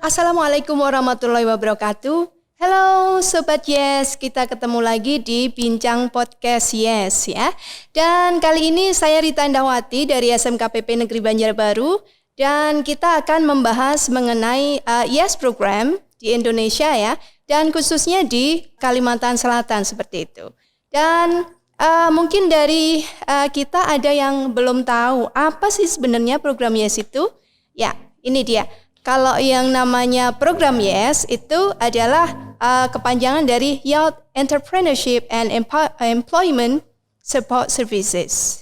Assalamualaikum warahmatullahi wabarakatuh. Halo Sobat Yes, kita ketemu lagi di Bincang Podcast Yes ya. Dan kali ini saya Rita Indahwati dari SMKPP Negeri Banjarbaru. Dan kita akan membahas mengenai Yes program di Indonesia ya. Dan khususnya di Kalimantan Selatan seperti itu. Dan mungkin dari kita ada yang belum tahu apa sih sebenarnya program Yes itu. Ya, ini dia. Kalau yang namanya program Yes itu adalah kepanjangan dari Youth Entrepreneurship and Employment Support Services.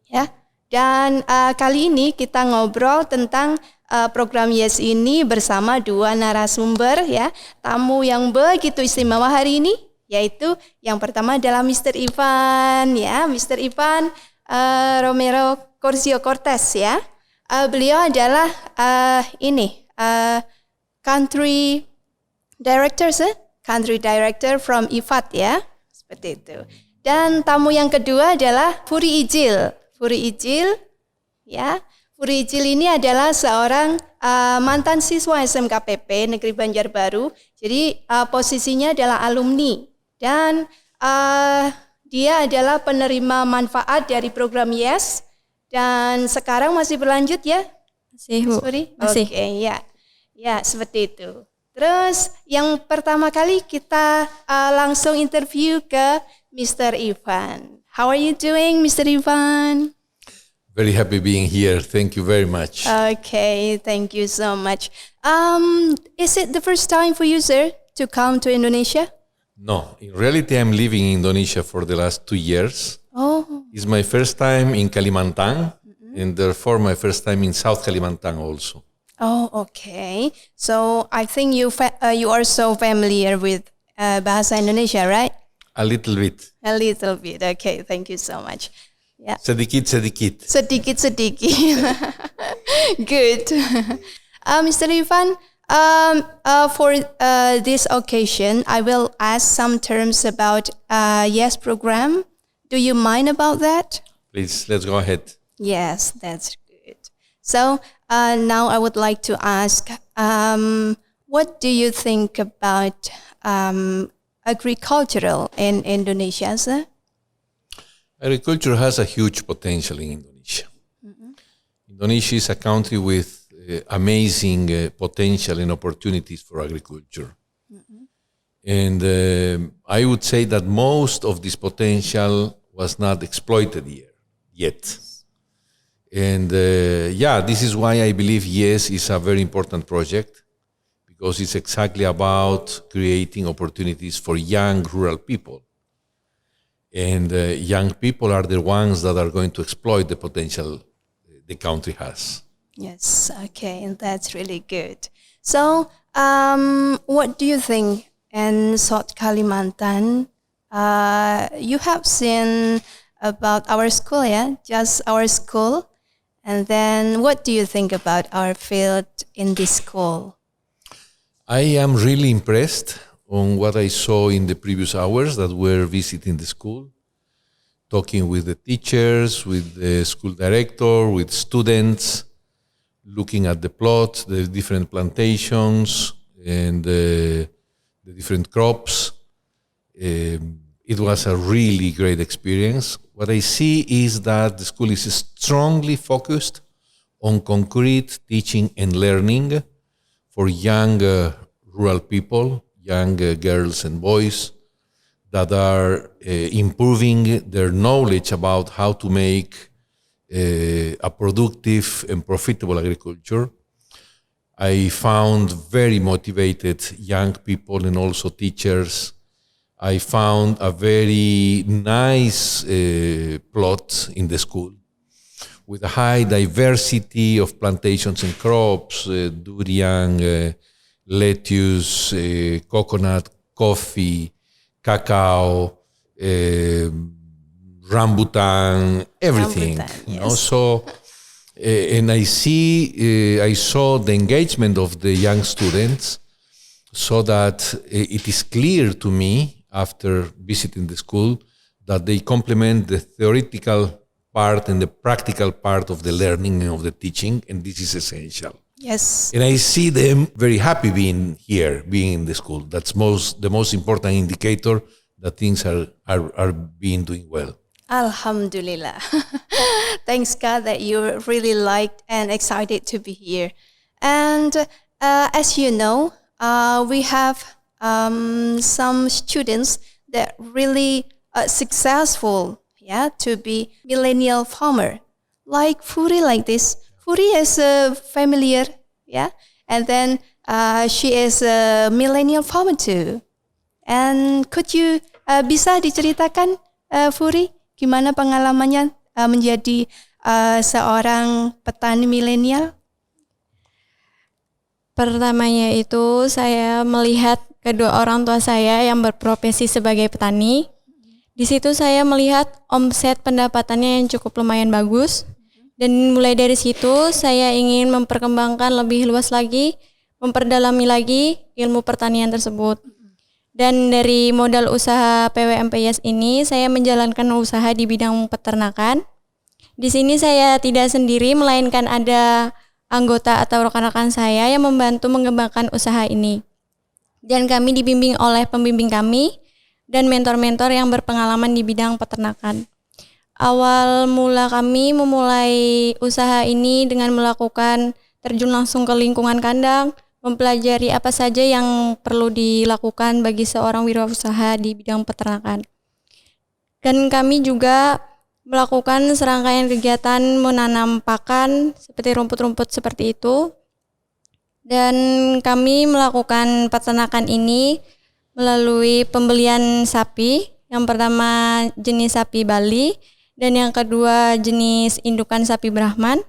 Ya. Dan kali ini kita ngobrol tentang program Yes ini bersama dua narasumber ya, tamu yang begitu istimewa hari ini, yaitu yang pertama adalah Mr. Ivan ya, Mr. Ivan Romero Corcio Cortez ya. Beliau adalah country director from IFAD ya, seperti itu. Dan tamu yang kedua adalah Puri Ijil ya. Puri Ijil ini adalah seorang mantan siswa SMKPP Negeri Banjarbaru. Jadi posisinya adalah alumni dan dia adalah penerima manfaat dari program Yes. Dan sekarang masih berlanjut ya? Masih, Bu. Masih. Oke, ya. Ya, seperti itu. Terus yang pertama kali kita langsung interview ke Mr. Ivan. How are you doing, Mr. Ivan? Very happy being here. Thank you very much. Okay, thank you so much. Is it the first time for you, sir, to come to Indonesia? No, in reality, I'm living in Indonesia for the last 2 years. Oh. It's my first time in Kalimantan, and therefore my first time in South Kalimantan also. Oh, okay. So I think you are so familiar with Bahasa Indonesia, right? A little bit. A little bit. Okay, thank you so much. Yeah. Sedikit. Sedikit. Good. Mr. Ivan, for this occasion, I will ask some terms about Yes program. Do you mind about that? Please, let's go ahead. Yes, that's good. So now I would like to ask, what do you think about agricultural in Indonesia, sir? Agriculture has a huge potential in Indonesia. Indonesia is a country with amazing potential and opportunities for agriculture. And I would say that most of this potential was not exploited yet. And this is why I believe Yes is a very important project, because it's exactly about creating opportunities for young rural people. And young people are the ones that are going to exploit the potential the country has. Yes, okay, that's really good. So, what do you think in South Kalimantan? You have seen about our school, yeah? Just our school. And then what do you think about our field in this school? I am really impressed on what I saw in the previous hours that were visiting the school, talking with the teachers, with the school director, with students, looking at the plots, the different plantations, and the different crops. It was a really great experience. What I see is that the school is strongly focused on concrete teaching and learning for young rural people, young girls and boys that are improving their knowledge about how to make a productive and profitable agriculture. I found very motivated young people and also teachers. I found a very nice plot in the school with a high diversity of plantations and crops, durian, lettuce, coconut, coffee, cacao, rambutan, everything. Yes. So, and I saw the engagement of the young students, so that it is clear to me after visiting the school that they complement the theoretical part and the practical part of the learning and of the teaching, and this is essential. Yes. And I see them very happy being here, being in the school. That's the most important indicator that things are being doing well. Alhamdulillah. Thanks God that you're really liked and excited to be here. And as you know, we have some students that really successful, to be millennial farmer, like Furi, like this. Furi is familiar, and then she is a millennial farmer too. And could you bisa diceritakan, Furi, gimana pengalamannya menjadi seorang petani milenial? Pertamanya itu saya melihat kedua orang tua saya yang berprofesi sebagai petani. Di situ saya melihat omset pendapatannya yang cukup lumayan bagus. Dan mulai dari situ saya ingin memperkembangkan lebih luas lagi, memperdalami lagi ilmu pertanian tersebut. Dan dari modal usaha PWMPIS ini saya menjalankan usaha di bidang peternakan. Di sini saya tidak sendiri, melainkan ada anggota atau rekan-rekan saya yang membantu mengembangkan usaha ini. Dan kami dibimbing oleh pembimbing kami dan mentor-mentor yang berpengalaman di bidang peternakan. Awal mula kami memulai usaha ini dengan melakukan terjun langsung ke lingkungan kandang, mempelajari apa saja yang perlu dilakukan bagi seorang wirausaha di bidang peternakan. Dan kami juga melakukan serangkaian kegiatan menanam pakan seperti rumput-rumput seperti itu. Dan kami melakukan peternakan ini melalui pembelian sapi. Yang pertama jenis sapi Bali dan yang kedua jenis indukan sapi Brahman.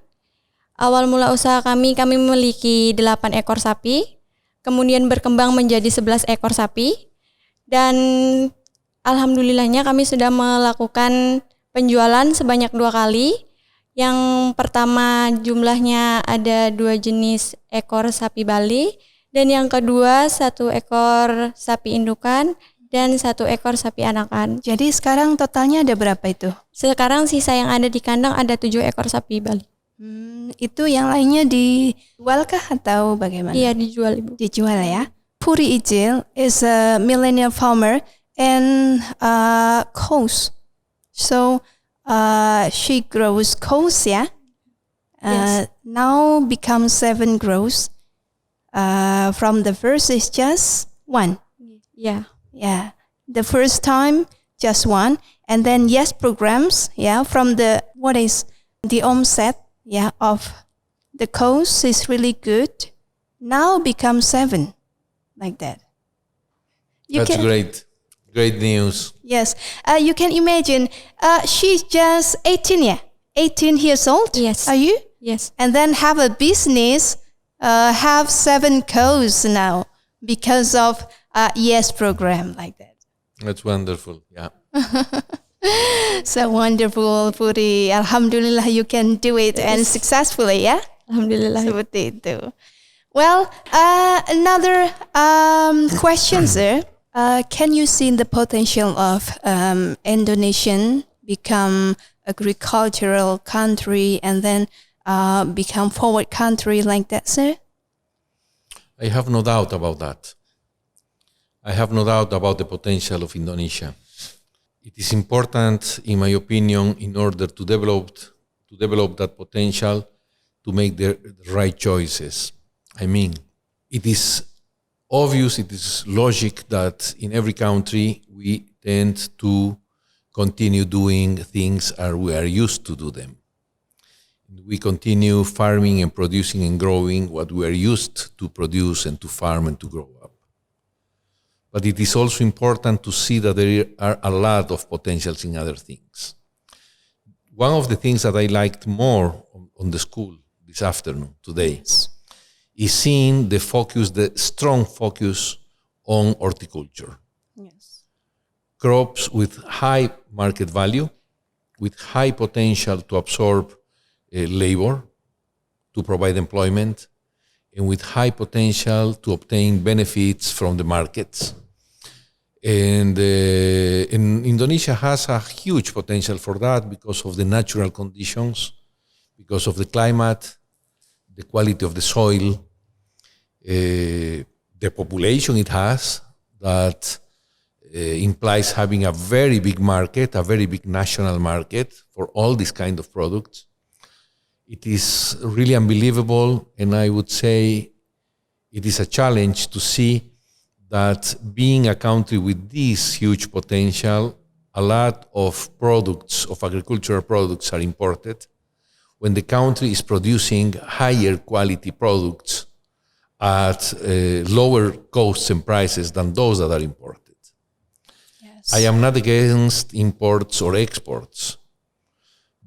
Awal mula usaha kami memiliki 8 ekor sapi, kemudian berkembang menjadi 11 ekor sapi. Dan alhamdulillahnya kami sudah melakukan penjualan sebanyak 2 kali. Yang pertama jumlahnya ada 2 jenis ekor sapi Bali, dan yang kedua 1 ekor sapi indukan dan 1 ekor sapi anakan. Jadi sekarang totalnya ada berapa itu? Sekarang sisa yang ada di kandang ada 7 ekor sapi Bali. Itu yang lainnya dijualkah atau bagaimana? Iya, dijual, Ibu. Dijual ya. Puri Ijil is a millennial farmer and cows. So she grows cows, yeah? Yes. Now becomes 7 grows. From the first is just 1. Yeah. Yeah, the first time just 1, and then yes programs, from the the onset, of the coast is really good. Now becomes 7, like that. That's great news. Yes, you can imagine. She's just 18, 18 years old. Yes. Are you? Yes. And then have a business, have 7 cows now because of yes program, like that. That's wonderful. Yeah. So wonderful, Puri. Alhamdulillah you can do it and successfully, ya. Alhamdulillah. Seperti itu. Well, another question, sir. Can you see the potential of Indonesian become agricultural country and then become forward country like that, sir? I have no doubt about that. I have no doubt about the potential of Indonesia. It is important, in my opinion, in order to develop that potential, to make the right choices. I mean, it is obvious, it is logic that in every country we tend to continue doing things as we are used to do them. We continue farming and producing and growing what we are used to produce and to farm and to grow up. But it is also important to see that there are a lot of potentials in other things. One of the things that I liked more on the school this afternoon, today, is seeing the strong focus on horticulture. Yes. Crops with high market value, with high potential to absorb labor, to provide employment, and with high potential to obtain benefits from the markets. And Indonesia has a huge potential for that because of the natural conditions, because of the climate, the quality of the soil, the population it has, that implies having a very big market, a very big national market for all these kind of products. It is really unbelievable, and I would say it is a challenge to see that being a country with this huge potential, a lot of products, of agricultural products are imported, when the country is producing higher quality products at lower costs and prices than those that are imported. Yes. I am not against imports or exports,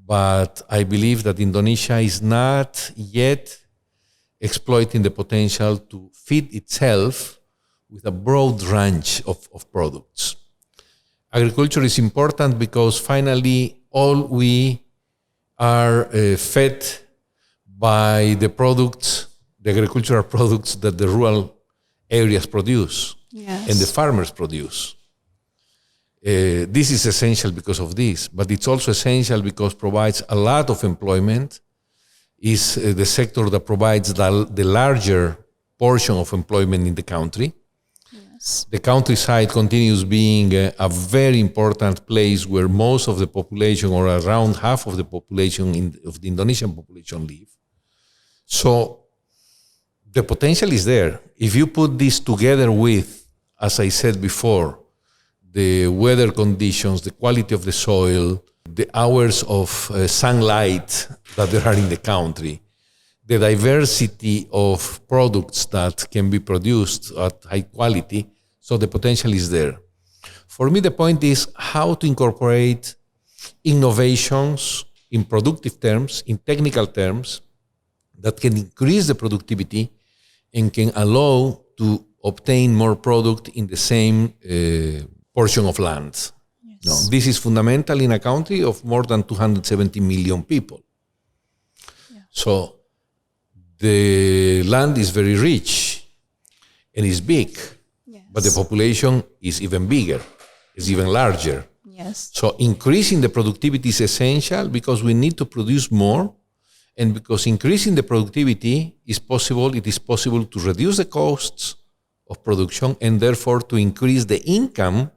but I believe that Indonesia is not yet exploiting the potential to feed itself with a broad range of products. Agriculture is important because finally all we are fed by the products, the agricultural products that the rural areas produce Yes. and the farmers produce. This is essential because of this, but it's also essential because it provides a lot of employment, is the sector that provides the larger portion of employment in the country. Yes. The countryside continues being a very important place where most of the population, or around half of the population of the Indonesian population, live. So the potential is there. If you put this together with, as I said before, the weather conditions, the quality of the soil, the hours of sunlight that there are in the country, the diversity of products that can be produced at high quality, so the potential is there. For me, the point is how to incorporate innovations in productive terms, in technical terms, that can increase the productivity and can allow to obtain more product in the same portion of land. Yes. No, this is fundamental in a country of more than 270 million people. Yeah. So the land is very rich and is big, Yes. but the population is even bigger, is even larger. Yes. So increasing the productivity is essential because we need to produce more, and because increasing the productivity is possible, it is possible to reduce the costs of production and therefore to increase the income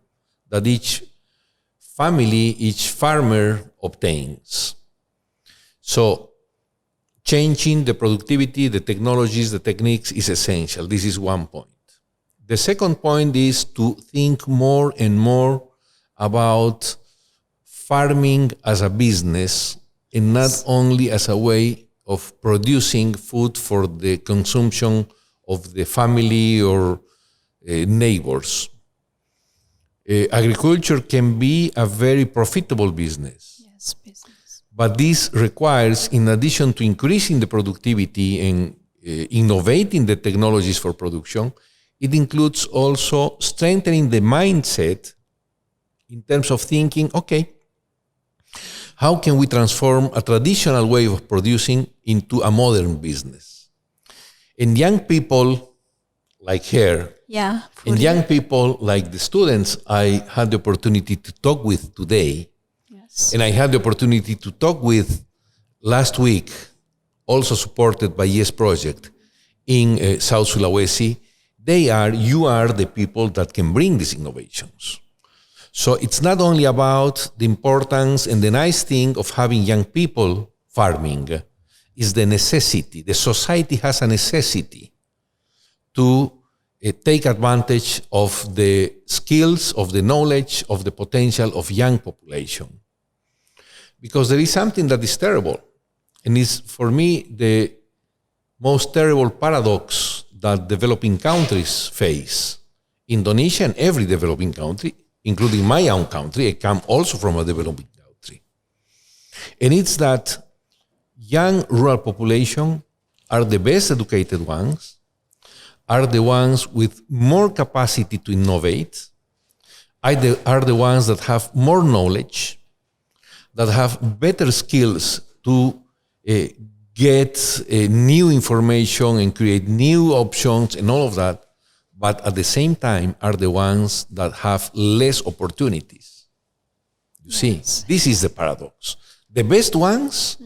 that each family, each farmer obtains. So changing the productivity, the technologies, the techniques is essential. This is one point. The second point is to think more and more about farming as a business and not only as a way of producing food for the consumption of the family or neighbors. Agriculture can be a very profitable business. Yes. Business. But this requires, in addition to increasing the productivity and innovating the technologies for production, it includes also strengthening the mindset in terms of thinking, okay, how can we transform a traditional way of producing into a modern business? And young people like her, Yeah. and young people like the students I had the opportunity to talk with today, Yes. and I had the opportunity to talk with last week, also supported by YES Project in South Sulawesi. You are the people that can bring these innovations. So it's not only about the importance and the nice thing of having young people farming, it's the necessity. The society has a necessity to take advantage of the skills, of the knowledge, of the potential of young population. Because there is something that is terrible, and is for me the most terrible paradox that developing countries face. Indonesia and every developing country, including my own country, I come also from a developing country. And it's that young rural population are the best educated ones, are the ones with more capacity to innovate, are the ones that have more knowledge, that have better skills to get new information and create new options and all of that, but at the same time are the ones that have less opportunities. You see, this is the paradox. The best ones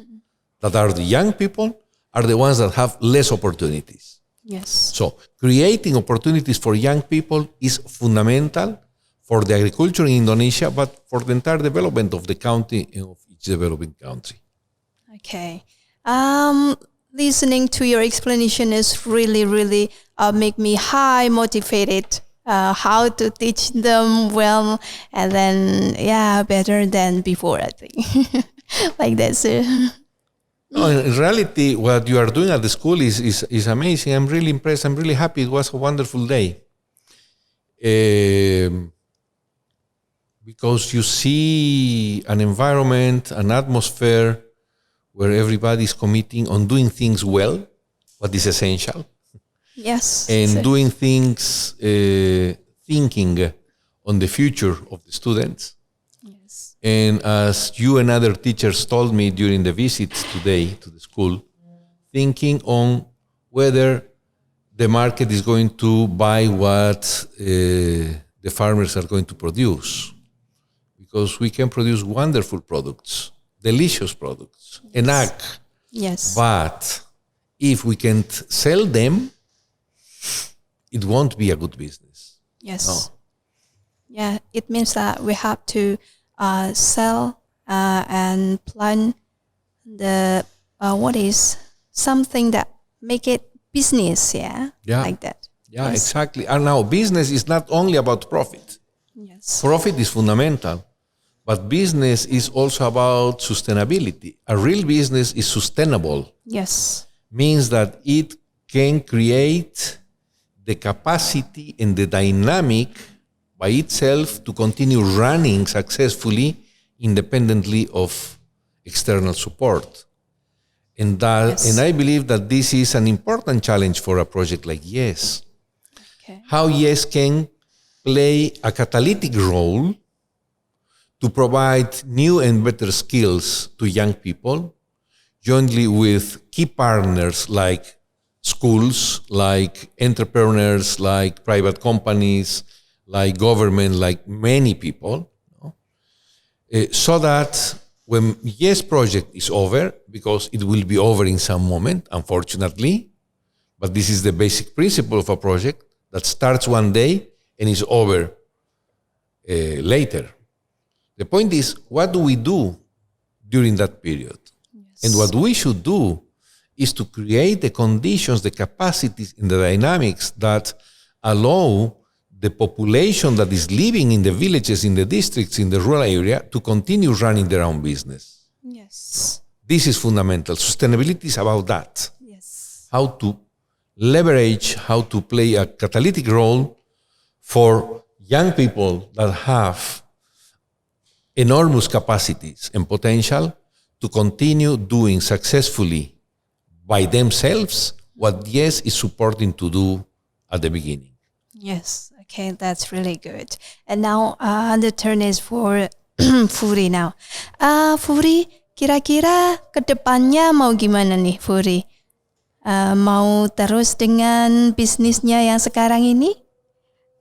that are the young people are the ones that have less opportunities. Yes. So creating opportunities for young people is fundamental for the agriculture in Indonesia, but for the entire development of the country and of each developing country. Okay. Listening to your explanation is really make me high motivated. How to teach them well, and then better than before, I think. Like that, sir. No, in reality, what you are doing at the school is amazing. I'm really impressed. I'm really happy. It was a wonderful day. Because you see an environment, an atmosphere where everybody is committing on doing things well, what is essential, Yes. and sir. doing things, thinking on the future of the students. Yes. And as you and other teachers told me during the visits today to the school, thinking on whether the market is going to buy what the farmers are going to produce. Because we can produce wonderful products, delicious products, enough. Yes. But if we can't sell them, it won't be a good business. Yes. No. Yeah, it means that we have to sell and plan the what is something that make it business. Yeah. Yeah. Like that. Yeah, Yes. exactly. And now business is not only about profit. Yes. Profit is fundamental, but business is also about sustainability. A real business is sustainable, Yes. means that it can create the capacity and the dynamic by itself to continue running successfully independently of external support. And Yes. I believe that this is an important challenge for a project like YES. Okay. How YES can play a catalytic role to provide new and better skills to young people, jointly with key partners like schools, like entrepreneurs, like private companies, like government, like many people, so that when YES project is over, because it will be over in some moment, unfortunately, but this is the basic principle of a project that starts one day and is over later. The point is, what do we do during that period? Yes. And what we should do is to create the conditions, the capacities, and the dynamics that allow the population that is living in the villages, in the districts, in the rural area to continue running their own business. Yes. This is fundamental. Sustainability is about that. Yes. How to leverage, how to play a catalytic role for young people that have enormous capacities and potential to continue doing successfully by themselves what YES is supporting to do at the beginning. Yes. Okay, that's really good. And now the turn is for Furi now. Furi, kira-kira kedepannya mau gimana nih Furi? Mau terus dengan bisnisnya yang sekarang ini?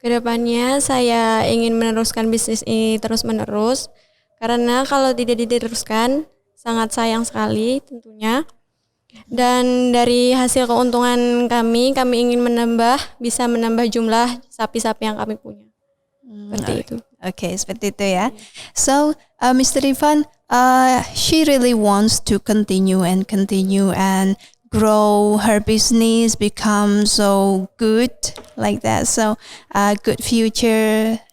Kedepannya saya ingin meneruskan bisnis ini terus-menerus, karena kalau tidak diteruskan sangat sayang sekali tentunya. Dan dari hasil keuntungan kami ingin bisa menambah jumlah sapi-sapi yang kami punya. Seperti itu. Okay, seperti itu ya. So, Mr. Ivan, she really wants to continue and grow her business, become so good like that. So, good future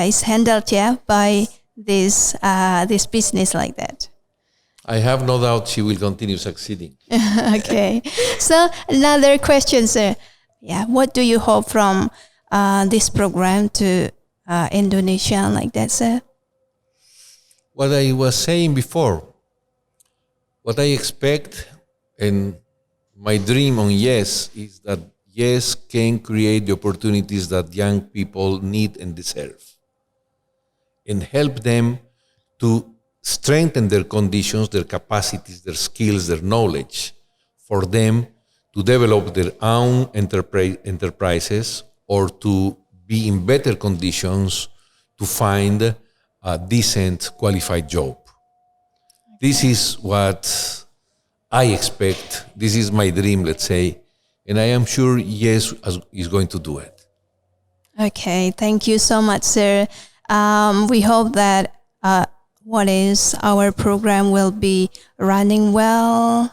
is handled by this business like that. I have no doubt she will continue succeeding. Okay. So another question, sir. Yeah, what do you hope from this program to Indonesia like that, sir? What I was saying before, what I expect and my dream on YES is that YES can create the opportunities that young people need and deserve and help them to strengthen their conditions, their capacities, their skills, their knowledge for them to develop their own enterprises or to be in better conditions to find a decent, qualified job. This is what I expect. This is my dream, let's say. And I am sure Yes is going to do it. Okay, thank you so much, sir. We hope that our program will be running well,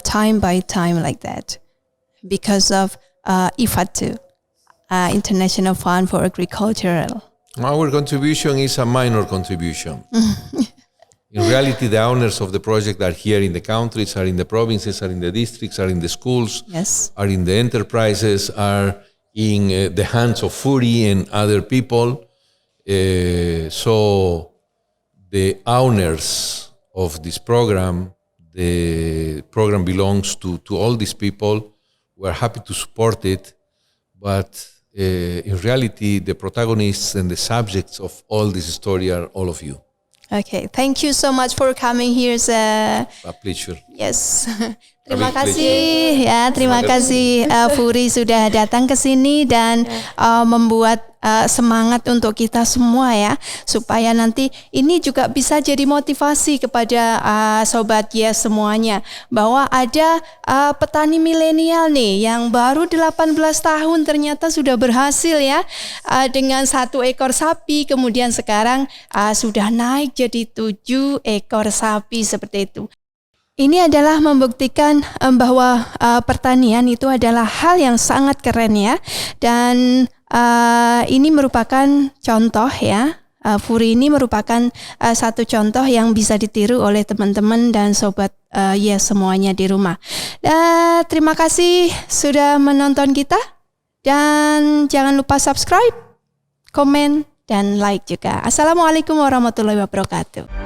time by time like that, because of IFATU, International Fund for Agricultural. Our contribution is a minor contribution. In reality, the owners of the project are here in the countries, are in the provinces, are in the districts, are in the schools, Yes. are in the enterprises, are in the hands of FURI and other people. So the owners of this program, the program belongs to all these people. We're happy to support it, but in reality, the protagonists and the subjects of all this story are all of you. Okay, thank you so much for coming here, sir. A pleasure. Yes. Terima kasih ya, terima kasih FURI sudah datang ke sini dan membuat semangat untuk kita semua ya, supaya nanti ini juga bisa jadi motivasi kepada sobat Yes semuanya, bahwa ada petani milenial nih yang baru 18 tahun ternyata sudah berhasil ya, dengan 1 ekor sapi, kemudian sekarang sudah naik jadi 7 ekor sapi seperti itu. Ini adalah membuktikan bahwa pertanian itu adalah hal yang sangat keren ya, dan ini merupakan contoh ya. FURI ini merupakan satu contoh yang bisa ditiru oleh teman-teman dan sobat Yes semuanya di rumah. Terima kasih sudah menonton kita, dan jangan lupa subscribe, komen, dan like juga. Assalamualaikum warahmatullahi wabarakatuh.